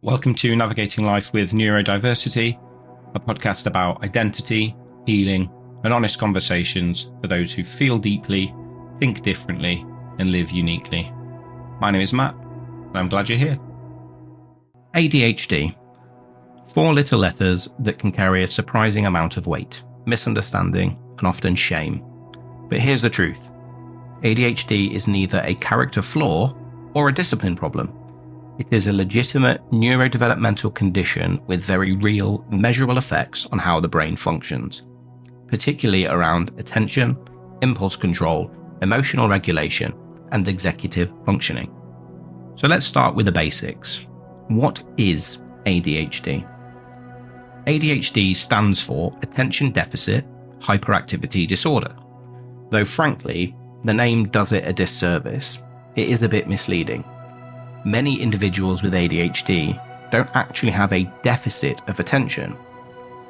Welcome to Navigating Life with Neurodiversity, a podcast about identity, healing, and honest conversations for those who feel deeply, think differently, and live uniquely. My name is Matt, and I'm glad you're here. ADHD. 4 little letters that can carry a surprising amount of weight, misunderstanding, and often shame. But here's the truth. ADHD is neither a character flaw or a discipline problem. It is a legitimate neurodevelopmental condition with very real, measurable effects on how the brain functions, particularly around attention, impulse control, emotional regulation, and executive functioning. So let's start with the basics. What is ADHD? ADHD stands for Attention Deficit Hyperactivity Disorder. Though frankly, the name does it a disservice. It is a bit misleading. Many individuals with ADHD don't actually have a deficit of attention.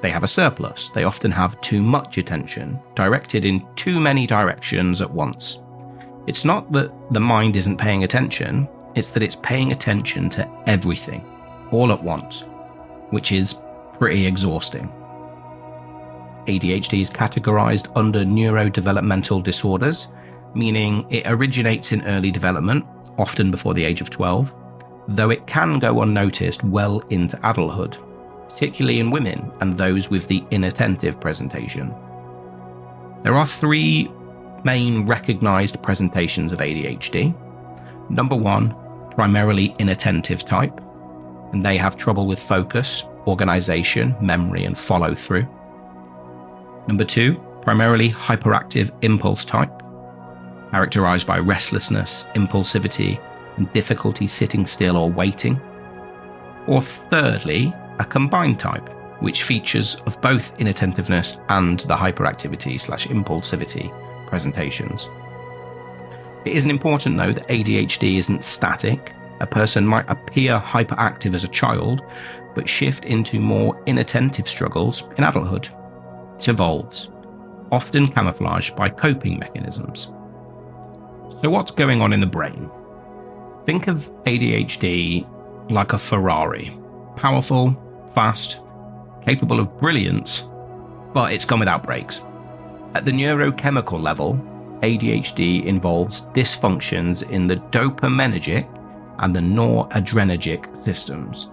They have a surplus. They often have too much attention, directed in too many directions at once. It's not that the mind isn't paying attention, it's that it's paying attention to everything, all at once, which is pretty exhausting. ADHD is categorized under neurodevelopmental disorders, meaning it originates in early development, often before the age of 12, though it can go unnoticed well into adulthood, particularly in women and those with the inattentive presentation. There are 3 main recognized presentations of ADHD. Number 1, primarily inattentive type, and they have trouble with focus, organization, memory, and follow through. Number 2, primarily hyperactive impulse type, characterized by restlessness, impulsivity, and difficulty sitting still or waiting. Or thirdly, a combined type, which features of both inattentiveness and the hyperactivity/impulsivity presentations. It is an important note that ADHD isn't static. A person might appear hyperactive as a child, but shift into more inattentive struggles in adulthood. It evolves, often camouflaged by coping mechanisms. So what's going on in the brain? Think of ADHD like a Ferrari. Powerful, fast, capable of brilliance, but it's gone without brakes. At the neurochemical level, ADHD involves dysfunctions in the dopaminergic and the noradrenergic systems,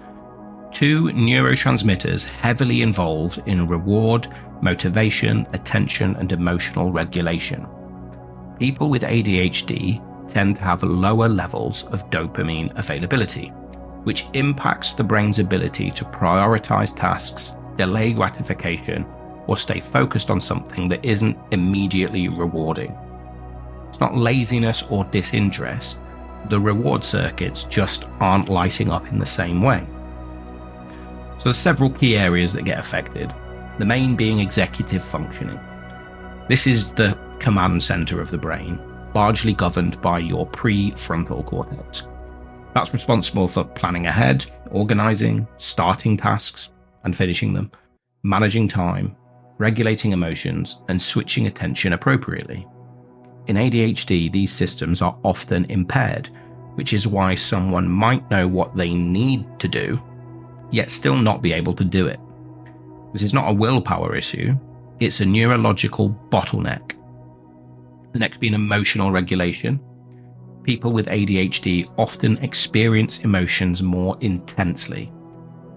2 neurotransmitters heavily involved in reward, motivation, attention, and emotional regulation. People with ADHD tend to have lower levels of dopamine availability, which impacts the brain's ability to prioritize tasks, delay gratification, or stay focused on something that isn't immediately rewarding. It's not laziness or disinterest. The reward circuits just aren't lighting up in the same way. So there's several key areas that get affected, the main being executive functioning. This is the command center of the brain, largely governed by your prefrontal cortex. That's responsible for planning ahead, organizing, starting tasks and finishing them, managing time, regulating emotions, and switching attention appropriately. In ADHD, these systems are often impaired, which is why someone might know what they need to do, yet still not be able to do it. This is not a willpower issue, it's a neurological bottleneck. The next being emotional regulation. People with ADHD often experience emotions more intensely.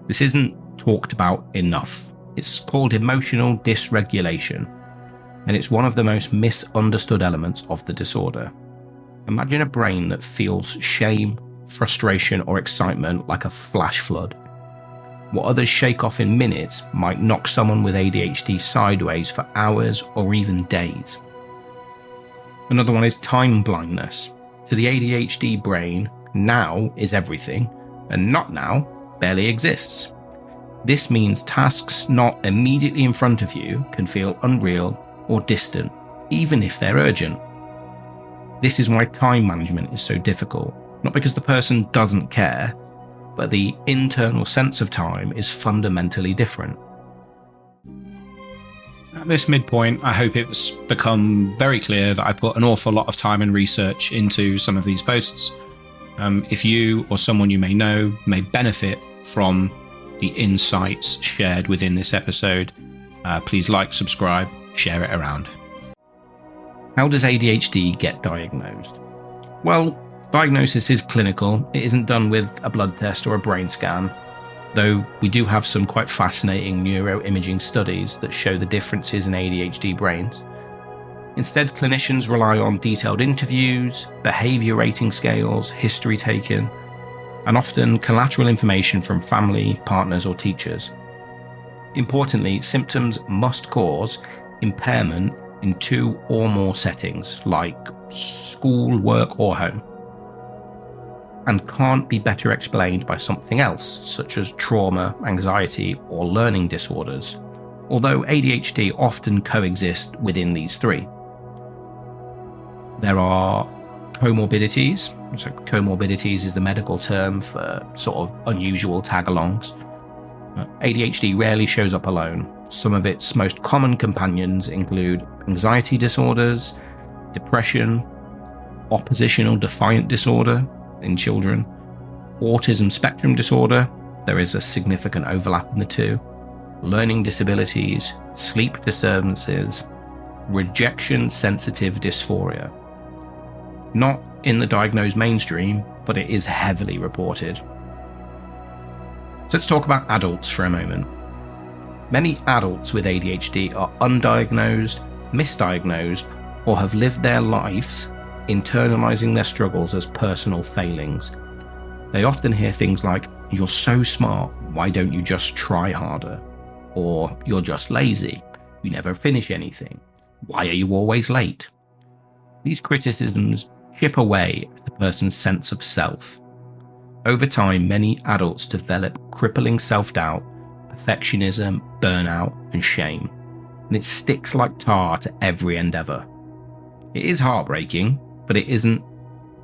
This isn't talked about enough. It's called emotional dysregulation, and it's one of the most misunderstood elements of the disorder. Imagine a brain that feels shame, frustration, or excitement like a flash flood. What others shake off in minutes might knock someone with ADHD sideways for hours or even days. Another one is time blindness. To the ADHD brain, now is everything, and not now barely exists. This means tasks not immediately in front of you can feel unreal or distant, even if they're urgent. This is why time management is so difficult, not because the person doesn't care, but the internal sense of time is fundamentally different. At this midpoint, I hope it's become very clear that I put an awful lot of time and research into some of these posts. If you or someone you may know may benefit from the insights shared within this episode, please like, subscribe, share it around. How does ADHD get diagnosed? Well, diagnosis is clinical. It isn't done with a blood test or a brain scan, though we do have some quite fascinating neuroimaging studies that show the differences in ADHD brains. Instead, clinicians rely on detailed interviews, behaviour rating scales, history taken, and often collateral information from family, partners, or teachers. Importantly, symptoms must cause impairment in 2 or more settings, like school, work, or home, and can't be better explained by something else, such as trauma, anxiety, or learning disorders, although ADHD often coexist within these 3. There are comorbidities. So comorbidities is the medical term for sort of unusual tag-alongs. ADHD rarely shows up alone. Some of its most common companions include anxiety disorders, depression, oppositional defiant disorder in children, autism spectrum disorder, there is a significant overlap in the 2, learning disabilities, sleep disturbances, rejection sensitive dysphoria. Not in the diagnosed mainstream, but it is heavily reported. So let's talk about adults for a moment. Many adults with ADHD are undiagnosed, misdiagnosed, or have lived their lives internalizing their struggles as personal failings. They often hear things like, "You're so smart, why don't you just try harder?" Or, "You're just lazy, you never finish anything. Why are you always late?" These criticisms chip away at the person's sense of self. Over time, many adults develop crippling self-doubt, perfectionism, burnout, and shame, and it sticks like tar to every endeavour. It is heartbreaking, but it isn't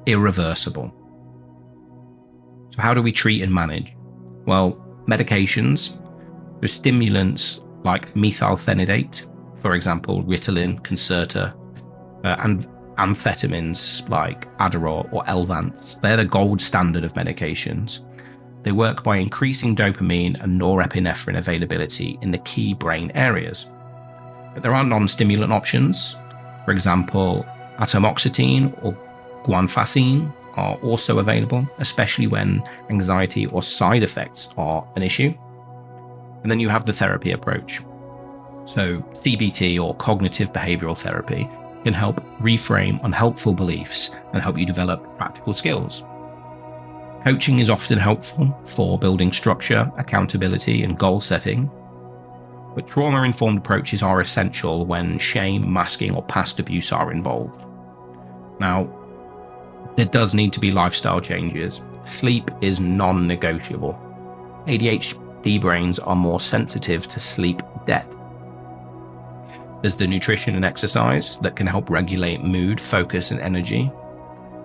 irreversible. So how do we treat and manage? Well, medications, so stimulants like methylphenidate, for example, Ritalin, Concerta, and amphetamines like Adderall or Elvance. They're the gold standard of medications. They work by increasing dopamine and norepinephrine availability in the key brain areas. But there are non-stimulant options. For example, atomoxetine or guanfacine are also available, especially when anxiety or side effects are an issue. And then you have the therapy approach. So CBT, or cognitive behavioral therapy, can help reframe unhelpful beliefs and help you develop practical skills. Coaching is often helpful for building structure, accountability, and goal setting. But trauma-informed approaches are essential when shame, masking, or past abuse are involved. Now, there does need to be lifestyle changes. Sleep is non-negotiable. ADHD brains are more sensitive to sleep debt. There's the nutrition and exercise that can help regulate mood, focus, and energy.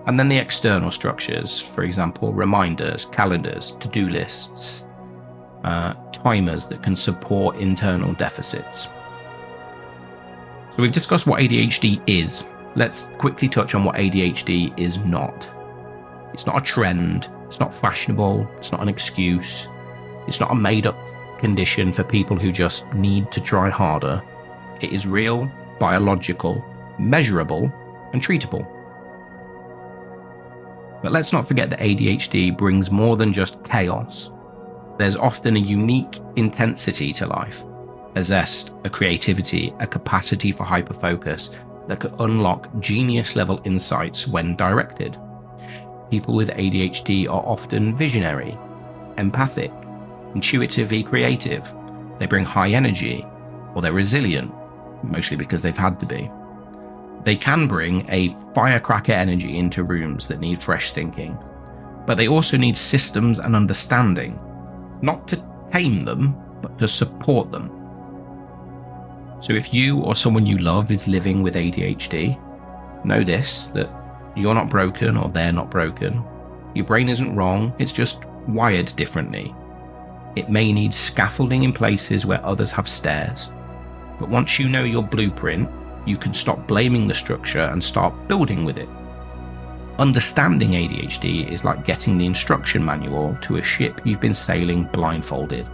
And then the external structures, for example, reminders, calendars, to-do lists, timers that can support internal deficits. So we've discussed what ADHD is. Let's quickly touch on what ADHD is not. It's not a trend, it's not fashionable, it's not an excuse, it's not a made-up condition for people who just need to try harder. It is real, biological, measurable, and treatable. But let's not forget that ADHD brings more than just chaos. There's often a unique intensity to life, a zest, a creativity, a capacity for hyperfocus that could unlock genius-level insights when directed. People with ADHD are often visionary, empathic, intuitively creative. They bring high energy, or they're resilient, mostly because they've had to be. They can bring a firecracker energy into rooms that need fresh thinking, but they also need systems and understanding, not to tame them, but to support them. So if you or someone you love is living with ADHD, know this, that you're not broken or they're not broken. Your brain isn't wrong, it's just wired differently. It may need scaffolding in places where others have stairs. But once you know your blueprint, you can stop blaming the structure and start building with it. Understanding ADHD is like getting the instruction manual to a ship you've been sailing blindfolded.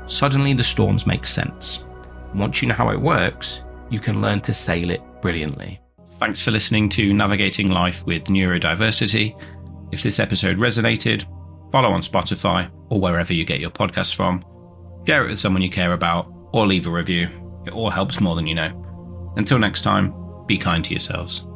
Suddenly the storms make sense. Once you know how it works, you can learn to sail it brilliantly. Thanks for listening to Navigating Life with Neurodiversity. If this episode resonated, follow on Spotify or wherever you get your podcasts from. Share it with someone you care about or leave a review. It all helps more than you know. Until next time, be kind to yourselves.